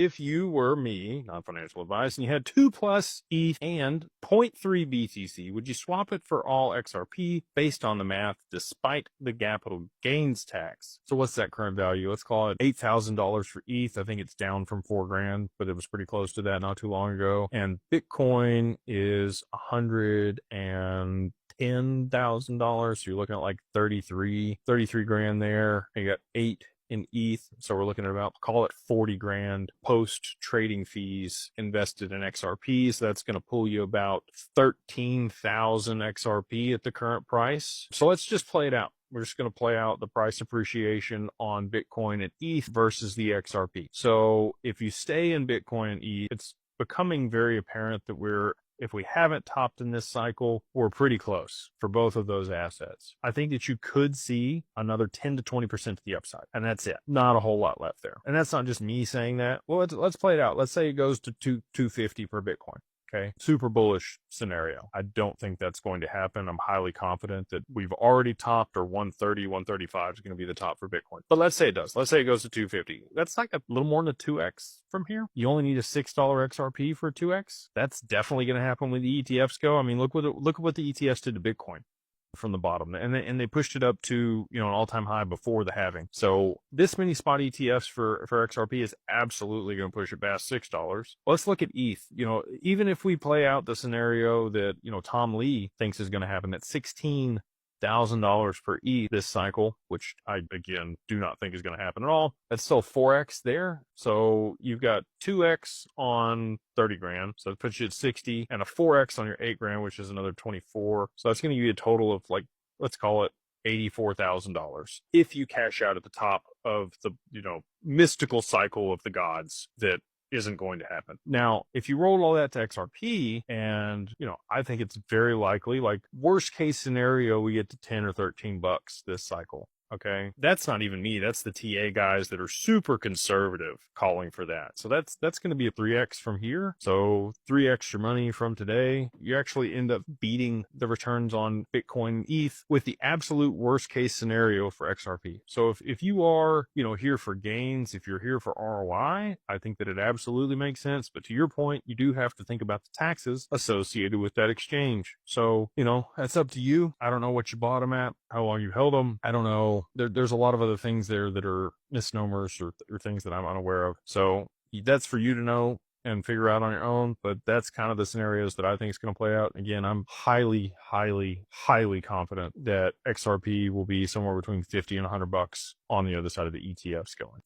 If you were me, non-financial advice, and you had 2 plus ETH and zero point 0.3 BTC, would you swap it for all XRP based on the math despite the capital gains tax? So what's that current value? Let's call it $8,000 for ETH. I think it's down from 4 grand, but it was pretty close to that not too long ago. And Bitcoin is $110,000. So you're looking at like 33 grand there. You got 8 in ETH. So we're looking at about, call it 40 grand post trading fees invested in XRP. So that's going to pull you about 13,000 XRP at the current price. So let's just play it out. We're just going to play out the price appreciation on Bitcoin and ETH versus the XRP. So if you stay in Bitcoin and ETH, it's becoming very apparent that if we haven't topped in this cycle, we're pretty close for both of those assets. I think that you could see another 10 to 20% to the upside, and that's it. Not a whole lot left there. And that's not just me saying that. Well, let's play it out. Let's say it goes to 250 per Bitcoin. Okay. Super bullish scenario. I don't think that's going to happen. I'm highly confident that we've already topped, or 130, 135 is going to be the top for Bitcoin. But let's say it does. Let's say it goes to 250. That's like a little more than a 2x from here. You only need a $6 XRP for a 2x. That's definitely going to happen when the ETFs go. I mean, look what the ETFs did to Bitcoin from the bottom, and they pushed it up to an all-time high before the halving. So this many spot ETFs for XRP is absolutely going to push it past $6. Let's look at ETH. Even if we play out the scenario that Tom Lee thinks is going to happen, at $16,000 per ETH this cycle, which I again do not think is going to happen at all. That's still 4x there. So you've got 2x on 30 grand. So it puts you at 60, and a 4x on your 8 grand, which is another 24. So that's going to give you a total of, like, let's call it $84,000 if you cash out at the top of the mystical cycle of the gods that isn't going to happen. Now, if you roll all that to XRP, and I think it's very likely, like worst case scenario, we get to 10 or 13 bucks this cycle. Okay. That's not even me. That's the TA guys that are super conservative calling for that. So that's going to be a 3x from here. So 3x your money from today. You actually end up beating the returns on Bitcoin and ETH with the absolute worst case scenario for XRP. So if you are, here for gains, if you're here for ROI, I think that it absolutely makes sense. But to your point, you do have to think about the taxes associated with that exchange. So, that's up to you. I don't know what you bought them at, how long you held them. I don't know. There's a lot of other things there that are misnomers or things that I'm unaware of. So that's for you to know and figure out on your own. But that's kind of the scenarios that I think is going to play out. Again, I'm highly, highly, highly confident that XRP will be somewhere between 50 and 100 bucks on the other side of the ETFs going.